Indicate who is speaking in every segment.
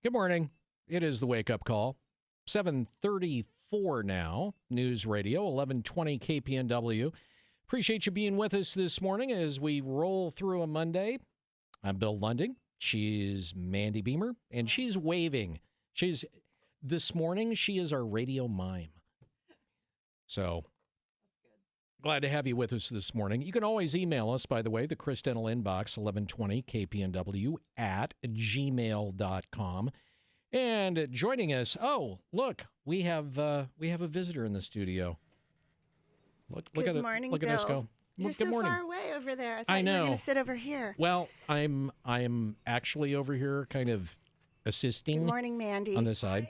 Speaker 1: Good morning. It is the wake-up call. 7:34 now. News Radio, 1120 KPNW. Appreciate you being with us this morning as we roll through a Monday. I'm Bill Lundun. She's Mandy Beamer, and she's waving. This morning, she is our radio mime. So, glad to have you with us this morning. You can always email us, by the way, the Chris Dental Inbox, 1120kpnw @gmail.com. And joining us, look, we have a visitor in the studio. Look
Speaker 2: Good
Speaker 1: at
Speaker 2: morning,
Speaker 1: it. Look
Speaker 2: Bill.
Speaker 1: at us go.
Speaker 2: You're
Speaker 1: Good
Speaker 2: so
Speaker 1: morning.
Speaker 2: far away over there. I thought
Speaker 1: I
Speaker 2: you
Speaker 1: know.
Speaker 2: were going to sit over here.
Speaker 1: Well, I'm actually over here kind of assisting
Speaker 2: Good morning, Mandy.
Speaker 1: on this side.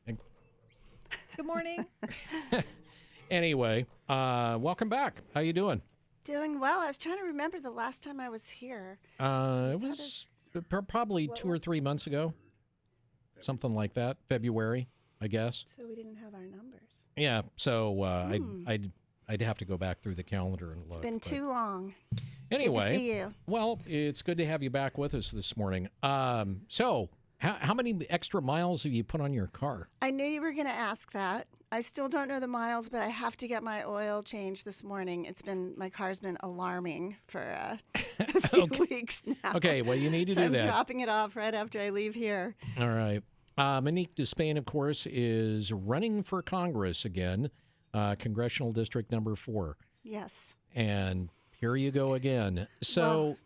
Speaker 3: Good morning.
Speaker 1: Anyway, welcome back. How you doing?
Speaker 2: Doing well. I was trying to remember the last time I was here.
Speaker 1: It was probably 2 or 3 months ago. Something like that. February, I guess.
Speaker 2: So we didn't have our numbers.
Speaker 1: Yeah, so I'd have to go back through the calendar and look.
Speaker 2: It's been too long.
Speaker 1: Anyway,
Speaker 2: Good to see you.
Speaker 1: Well, it's good to have you back with us this morning. So how many extra miles have you put on your car?
Speaker 2: I knew you were going to ask that. I still don't know the miles, but I have to get my oil changed this morning. My car's been alarming for a few weeks now.
Speaker 1: Okay, well, you need to
Speaker 2: So
Speaker 1: do
Speaker 2: I'm
Speaker 1: that.
Speaker 2: dropping it off right after I leave here.
Speaker 1: All right. Monique DeSpain, of course, is running for Congress again, Congressional District number 4.
Speaker 2: Yes.
Speaker 1: And here you go again. So,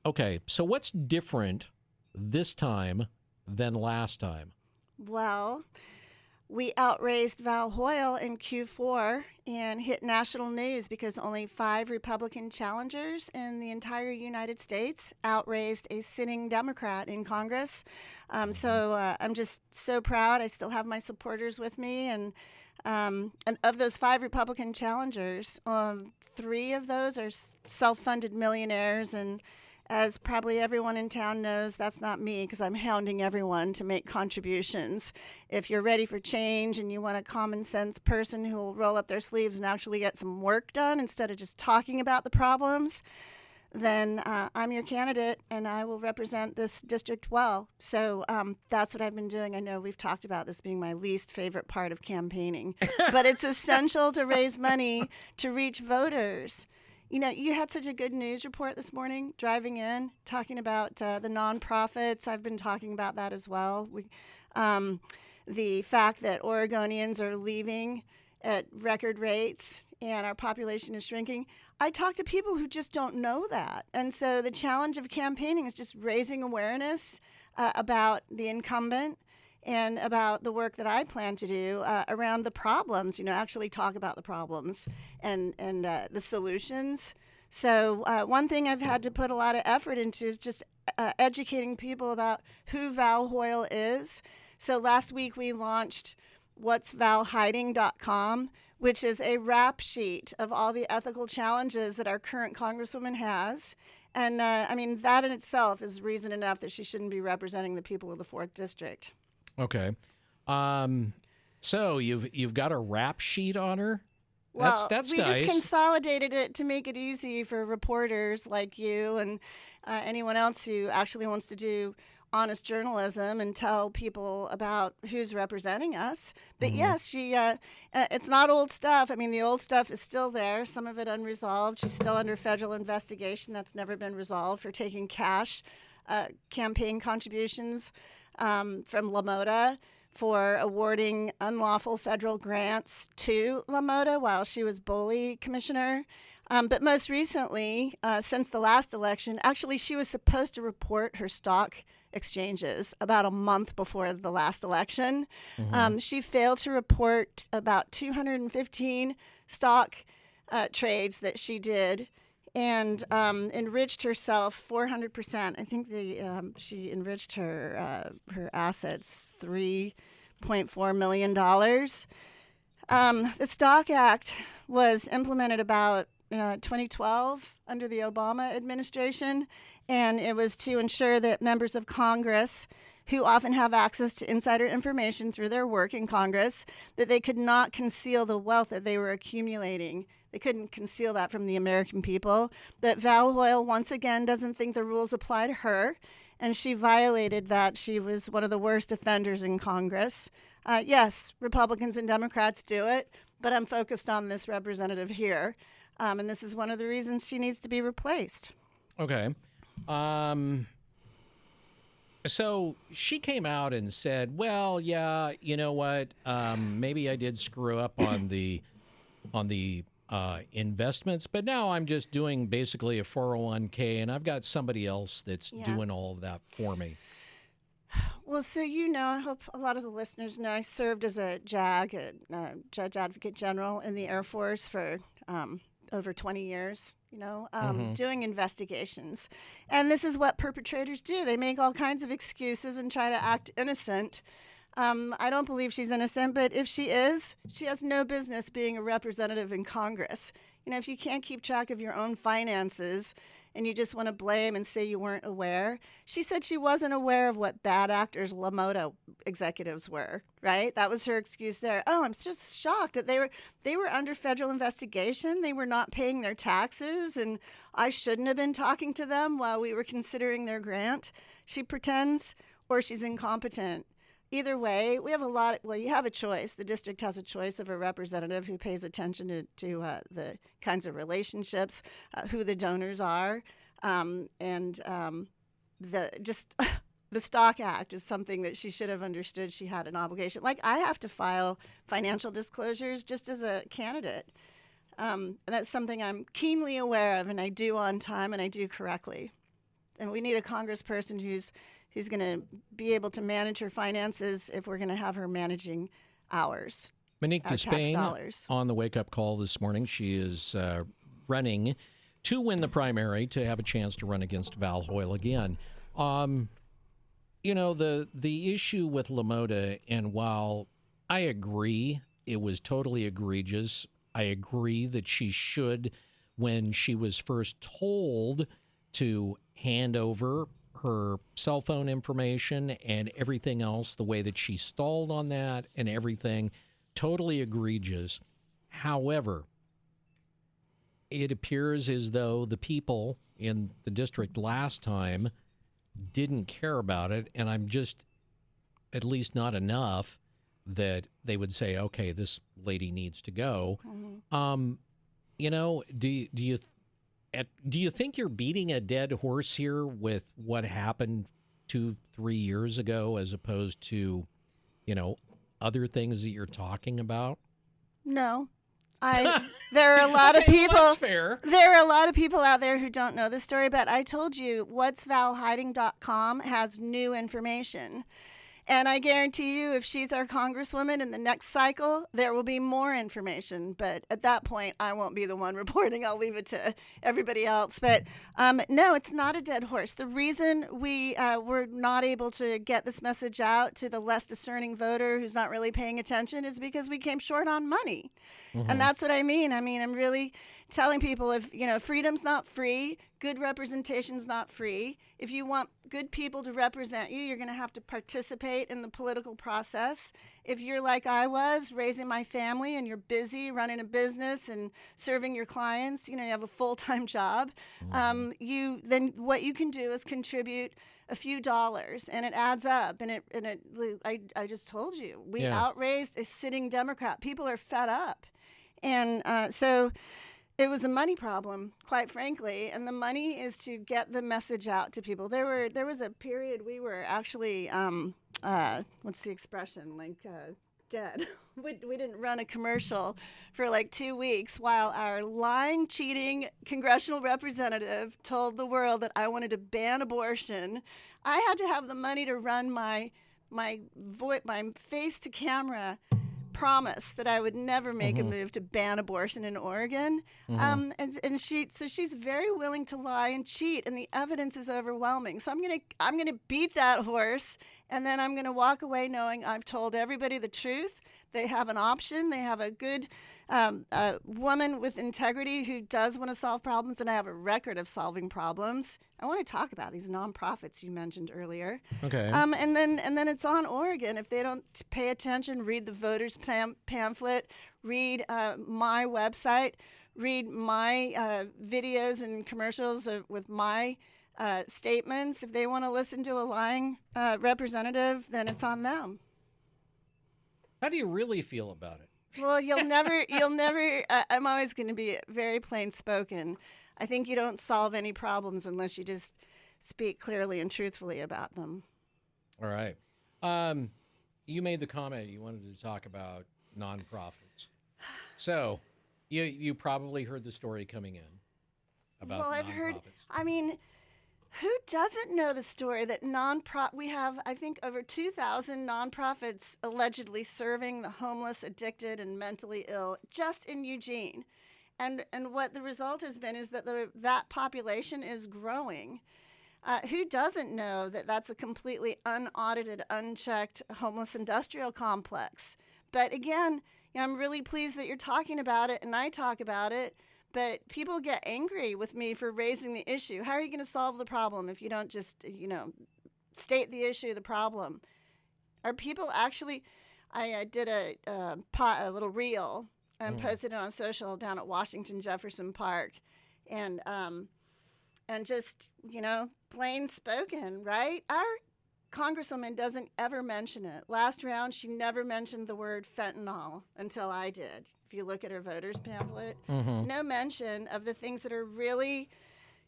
Speaker 1: okay, so what's different this time than last time?
Speaker 2: Well, we outraised Val Hoyle in Q4 and hit national news because only 5 Republican challengers in the entire United States outraised a sitting Democrat in Congress. So I'm just so proud. I still have my supporters with me. And of those 5 Republican challengers, 3 of those are self-funded millionaires. And as probably everyone in town knows, that's not me because I'm hounding everyone to make contributions. If you're ready for change and you want a common sense person who will roll up their sleeves and actually get some work done instead of just talking about the problems, then I'm your candidate and I will represent this district well. So that's what I've been doing. I know we've talked about this being my least favorite part of campaigning, but it's essential to raise money to reach voters. You know, you had such a good news report this morning, driving in, talking about the nonprofits. I've been talking about that as well. The fact that Oregonians are leaving at record rates and our population is shrinking. I talk to people who just don't know that. And so the challenge of campaigning is just raising awareness about the incumbent and about the work that I plan to do around the problems, actually talk about the problems and the solutions. So one thing I've had to put a lot of effort into is just educating people about who Val Hoyle is. So last week we launched what'svalhiding.com, which is a rap sheet of all the ethical challenges that our current Congresswoman has. And that in itself is reason enough that she shouldn't be representing the people of the 4th District.
Speaker 1: Okay. So you've got a rap sheet on her?
Speaker 2: Well,
Speaker 1: that's
Speaker 2: we
Speaker 1: nice.
Speaker 2: just consolidated it to make it easy for reporters like you and anyone else who actually wants to do honest journalism and tell people about who's representing us. But yes, she it's not old stuff. I mean, the old stuff is still there, some of it unresolved. She's still under federal investigation that's never been resolved for taking cash campaign contributions from LaMotta, for awarding unlawful federal grants to LaMotta while she was BOLI commissioner. But most recently, since the last election, actually she was supposed to report her stock exchanges about a month before the last election. She failed to report about 215 stock trades that she did and enriched herself 400%. I think she enriched her assets $3.4 million. The Stock Act was implemented about 2012 under the Obama administration, and it was to ensure that members of Congress who often have access to insider information through their work in Congress, that they could not conceal the wealth that they were accumulating. They couldn't conceal that from the American people. But Val Hoyle, once again, doesn't think the rules apply to her. and she violated that. She was one of the worst offenders in Congress. Yes, Republicans and Democrats do it, but I'm focused on this representative here, and this is one of the reasons she needs to be replaced.
Speaker 1: Okay. So she came out and said, well, yeah, you know what? Maybe I did screw up on the investments, but now I'm just doing basically a 401k, and I've got somebody else that's doing all of that for me.
Speaker 2: Well, so I hope a lot of the listeners know I served as a JAG, Judge Advocate General in the Air Force for over 20 years, doing investigations. And this is what perpetrators do. They make all kinds of excuses and try to act innocent. I don't believe she's innocent, but if she is, she has no business being a representative in Congress. If you can't keep track of your own finances and you just want to blame and say you weren't aware. She said she wasn't aware of what bad actors LaMotta executives were, right? That was her excuse there. Oh, I'm just shocked that they were under federal investigation. They were not paying their taxes, and I shouldn't have been talking to them while we were considering their grant. She pretends, or she's incompetent. Either way, we have you have a choice. The district has a choice of a representative who pays attention to the kinds of relationships, who the donors are, and the Stock Act is something that she should have understood she had an obligation. Like, I have to file financial disclosures just as a candidate. And that's something I'm keenly aware of, and I do on time, and I do correctly. And we need a congressperson who's going to be able to manage her finances if we're going to have her managing ours.
Speaker 1: Monique DeSpain on the wake-up call this morning. She is running to win the primary to have a chance to run against Val Hoyle again. The issue with LaMotta, and while I agree it was totally egregious, I agree that she should, when she was first told to hand over her cell phone information and everything else, the way that she stalled on that and everything, totally egregious. However, it appears as though the people in the district last time didn't care about it, and I'm just, at least not enough, that they would say, okay, this lady needs to go. Mm-hmm. Do you think you're beating a dead horse here with what happened 2-3 years ago, as opposed to, other things that you're talking about?
Speaker 2: No. There are a lot of people.
Speaker 1: That's fair.
Speaker 2: There are a lot of people out there who don't know the story, but I told you, what'svalhiding.com has new information. And I guarantee you, if she's our congresswoman in the next cycle, there will be more information. But at that point, I won't be the one reporting. I'll leave it to everybody else. But no, it's not a dead horse. The reason we were not able to get this message out to the less discerning voter who's not really paying attention is because we came short on money. Mm-hmm. And that's what I mean. I'm really telling people, if freedom's not free, good representation's not free. If you want good people to represent you, you're going to have to participate in the political process. If you're like I was, raising my family, and you're busy running a business and serving your clients, you have a full-time job, mm-hmm. Then what you can do is contribute a few dollars, and it adds up. And I just told you, we outraised a sitting Democrat. People are fed up. And so it was a money problem, quite frankly, and the money is to get the message out to people. There was a period we were actually, what's the expression, dead. We didn't run a commercial for 2 weeks while our lying, cheating congressional representative told the world that I wanted to ban abortion. I had to have the money to run my face to camera promise that I would never make mm-hmm. a move to ban abortion in Oregon. Mm-hmm. And she's very willing to lie and cheat, and the evidence is overwhelming. So I'm gonna beat that horse, and then I'm gonna walk away knowing I've told everybody the truth. They have an option. They have a good woman with integrity who does want to solve problems, and I have a record of solving problems. I want to talk about these nonprofits you mentioned earlier.
Speaker 1: Okay.
Speaker 2: And then it's on Oregon. If they don't pay attention, read the voters pamphlet, read my website, read my videos and commercials with my statements. If they want to listen to a lying representative, then it's on them.
Speaker 1: How do you really feel about it?
Speaker 2: Well, you'll never, I'm always going to be very plain spoken. I think you don't solve any problems unless you just speak clearly and truthfully about them.
Speaker 1: All right. You made the comment you wanted to talk about nonprofits. So you probably heard the story coming in about
Speaker 2: Well, I've
Speaker 1: nonprofits.
Speaker 2: heard, I mean, who doesn't know the story that we have, I think, over 2,000 nonprofits allegedly serving the homeless, addicted, and mentally ill just in Eugene. And what the result has been is that that population is growing. Who doesn't know that that's a completely unaudited, unchecked homeless industrial complex? But again, I'm really pleased that you're talking about it and I talk about it. But people get angry with me for raising the issue. How are you going to solve the problem if you don't just, state the issue, the problem? Are people actually? I did a little reel and posted it on social down at Washington Jefferson Park, and just plain spoken, right? Our Congresswoman doesn't ever mention it. Last round, she never mentioned the word fentanyl until I did. If you look at her voters pamphlet, no mention of the things that are really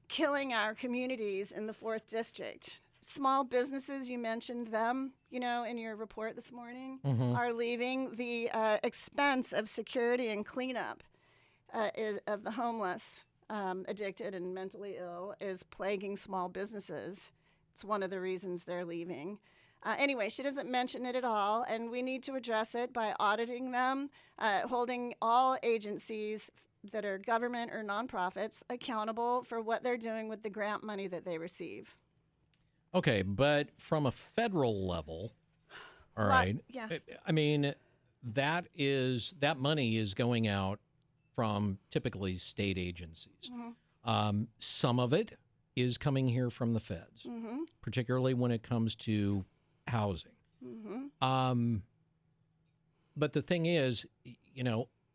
Speaker 2: killing our communities in the 4th District. Small businesses, you mentioned them, in your report this morning, are leaving. The expense of security and cleanup of the homeless, addicted, and mentally ill is plaguing small businesses. It's one of the reasons they're leaving. Anyway, she doesn't mention it at all, and we need to address it by auditing them, holding all agencies that are government or nonprofits accountable for what they're doing with the grant money that they receive.
Speaker 1: Okay, but from a federal level, all right.
Speaker 2: Yeah.
Speaker 1: I mean, that money is going out from typically state agencies. Some of it is coming here from the feds, particularly when it comes to housing. But the thing is,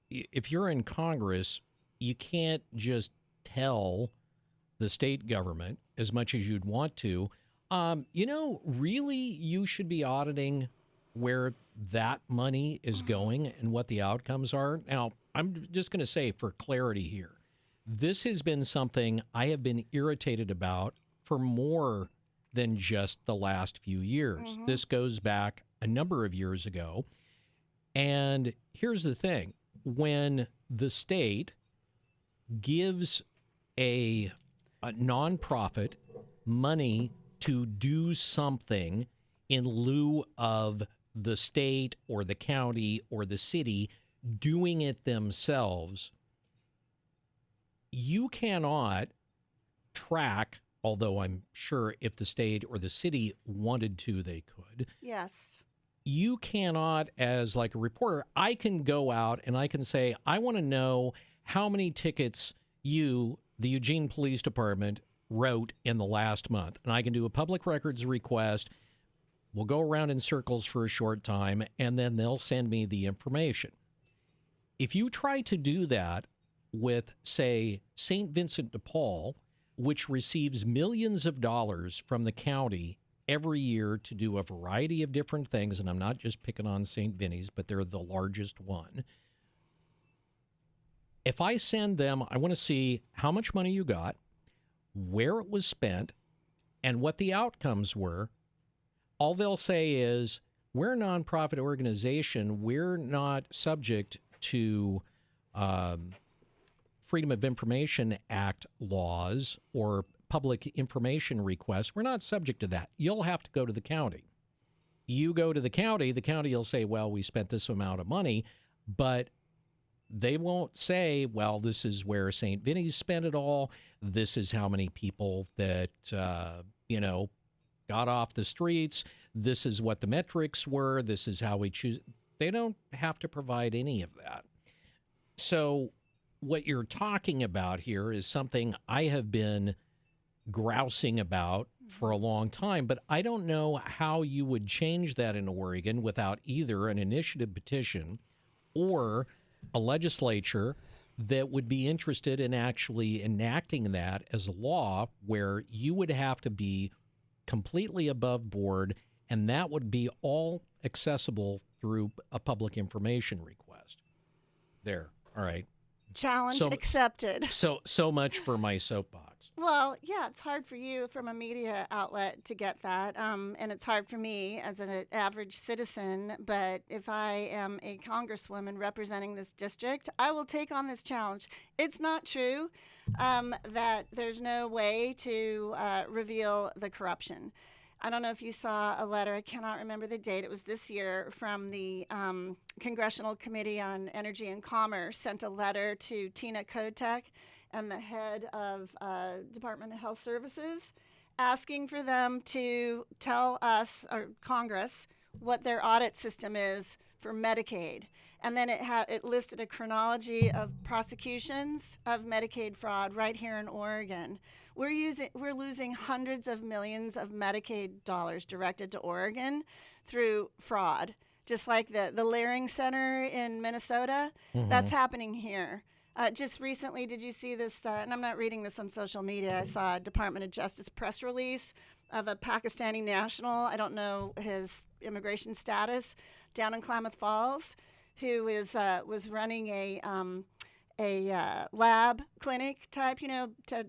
Speaker 1: if you're in Congress, you can't just tell the state government as much as you'd want to, really you should be auditing where that money is going and what the outcomes are. Now, I'm just going to say for clarity here, this has been something I have been irritated about for more than just the last few years. This goes back a number of years ago. And here's the thing. When the state gives a nonprofit money to do something in lieu of the state or the county or the city doing it themselves, you cannot track, although I'm sure if the state or the city wanted to, they could.
Speaker 2: Yes.
Speaker 1: You cannot, as like a reporter, I can go out and I can say, I want to know how many tickets you, the Eugene Police Department, wrote in the last month. And I can do a public records request. We'll go around in circles for a short time, and then they'll send me the information. If you try to do that with, say, St. Vincent de Paul, which receives millions of dollars from the county every year to do a variety of different things, and I'm not just picking on St. Vinny's, but they're the largest one. If I send them, I want to see how much money you got, where it was spent, and what the outcomes were. All they'll say is, we're a nonprofit organization. We're not subject to Freedom of Information Act laws or public information requests. We're not subject to that. You'll have to go to the county. You go to the county will say, well, we spent this amount of money, but they won't say, well, this is where St. Vinny's spent it all. This is how many people that, got off the streets. This is what the metrics were. This is how we choose. They don't have to provide any of that. So what you're talking about here is something I have been grousing about for a long time, but I don't know how you would change that in Oregon without either an initiative petition or a legislature that would be interested in actually enacting that as a law where you would have to be completely above board, and that would be all accessible through a public information request. There. All right.
Speaker 2: Challenge accepted.
Speaker 1: So much for my soapbox.
Speaker 2: Well, yeah, it's hard for you from a media outlet to get that, and it's hard for me as an average citizen. But if I am a congresswoman representing this district, I will take on this challenge. It's not true that there's no way to reveal the corruption. I don't know if you saw a letter, I cannot remember the date, it was this year, from the Congressional Committee on Energy and Commerce, sent a letter to Tina Kotek and the head of Department of Health Services, asking for them to tell us, or Congress, what their audit system is for Medicaid. And then it listed a chronology of prosecutions of Medicaid fraud right here in Oregon. We're losing hundreds of millions of Medicaid dollars directed to Oregon through fraud. Just like the Laring Center in Minnesota, that's happening here. Just recently, did you see this? And I'm not reading this on social media. I saw a Department of Justice press release of a Pakistani national, I don't know his immigration status, down in Klamath Falls, who was running a lab clinic type,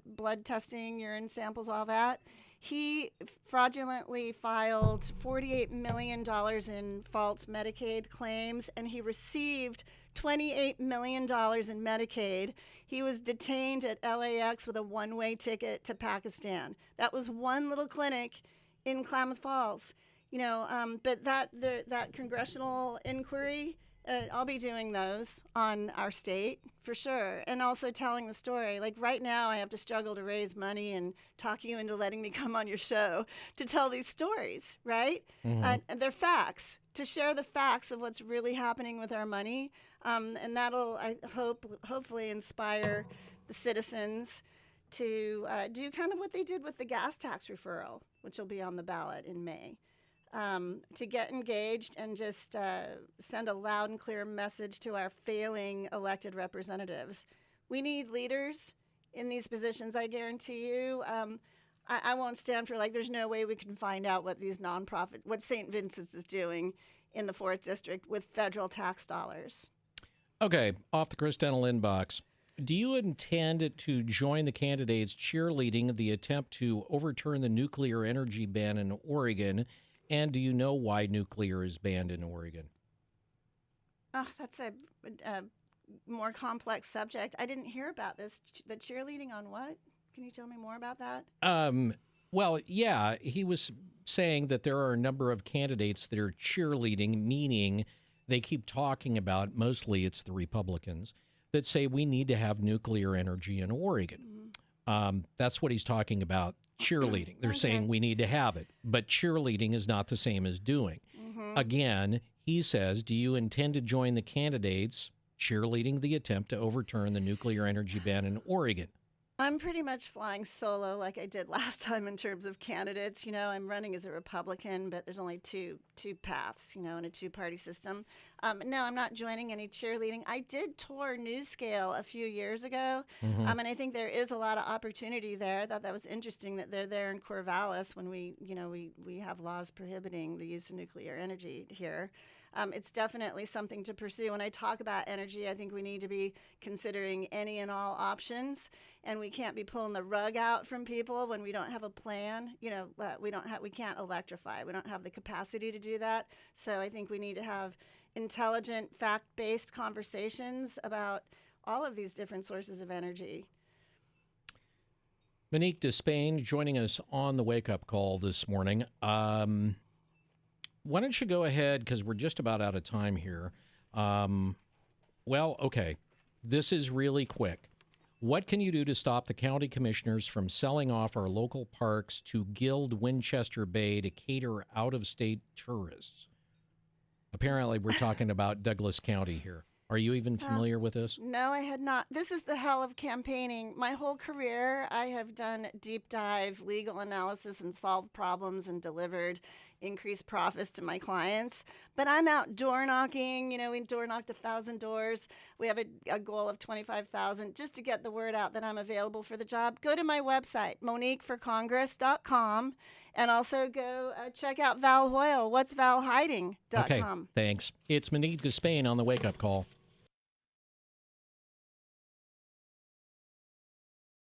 Speaker 2: blood testing, urine samples, all that. He fraudulently filed $48 million in false Medicaid claims, and he received $28 million in Medicaid. He was detained at LAX with a one-way ticket to Pakistan. That was one little clinic in Klamath Falls. But that congressional inquiry, I'll be doing those on our state for sure, and also telling the story. Like right now, I have to struggle to raise money and talk you into letting me come on your show to tell these stories, right? And they're facts, to share the facts of what's really happening with our money, and that'll, I hopefully inspire the citizens to do kind of what they did with the gas tax referral, which will be on the ballot in May. To get engaged and just send a loud and clear message to our failing elected representatives. We need leaders in these positions, I guarantee you. I won't stand for, there's no way we can find out what these what St. Vincent's is doing in the 4th District with federal tax dollars.
Speaker 1: Okay, off the Chris Dental inbox. Do you intend to join the candidates cheerleading the attempt to overturn the nuclear energy ban in Oregon? And do you know why nuclear is banned in Oregon?
Speaker 2: Oh, that's a more complex subject. I didn't hear about this. The cheerleading on what? Can you tell me more about that?
Speaker 1: Well, yeah, he was saying that there are a number of candidates that are cheerleading, meaning they keep talking about, mostly it's the Republicans, that say we need to have nuclear energy in Oregon. That's what he's talking about. Cheerleading. They're saying we need to have it, but cheerleading is not the same as doing. Again, he says, do you intend to join the candidates cheerleading the attempt to overturn the nuclear energy ban in Oregon?
Speaker 2: I'm pretty much flying solo like I did last time in terms of candidates. I'm running as a Republican, but there's only two paths, in a two-party system. No, I'm not joining any cheerleading. I did tour NewScale a few years ago, and I think there is a lot of opportunity there. I thought that was interesting that they're there in Corvallis when we have laws prohibiting the use of nuclear energy here. It's definitely something to pursue. When I talk about energy, I think we need to be considering any and all options, and we can't be pulling the rug out from people when we don't have a plan. We can't electrify. We don't have the capacity to do that. So I think we need to have intelligent, fact-based conversations about all of these different sources of energy.
Speaker 1: Monique DeSpain joining us on the wake-up call this morning. Why don't you go ahead, because we're just about out of time here. Okay, this is really quick. What can you do to stop the county commissioners from selling off our local parks to gild Winchester Bay to cater out-of-state tourists? Apparently, we're talking about Douglas County here. Are you even familiar with this?
Speaker 2: No, I had not. This is the hell of campaigning. My whole career, I have done deep dive legal analysis and solved problems and delivered increase profits to my clients. But I'm out door knocking. We door knocked 1,000 doors. We have a goal of 25,000 just to get the word out that I'm available for the job. Go to my website, MoniqueForCongress.com, and also go check out Val Hoyle. What's ValHiding.com.
Speaker 1: Okay, thanks. It's Monique DeSpain on the Wake Up Call.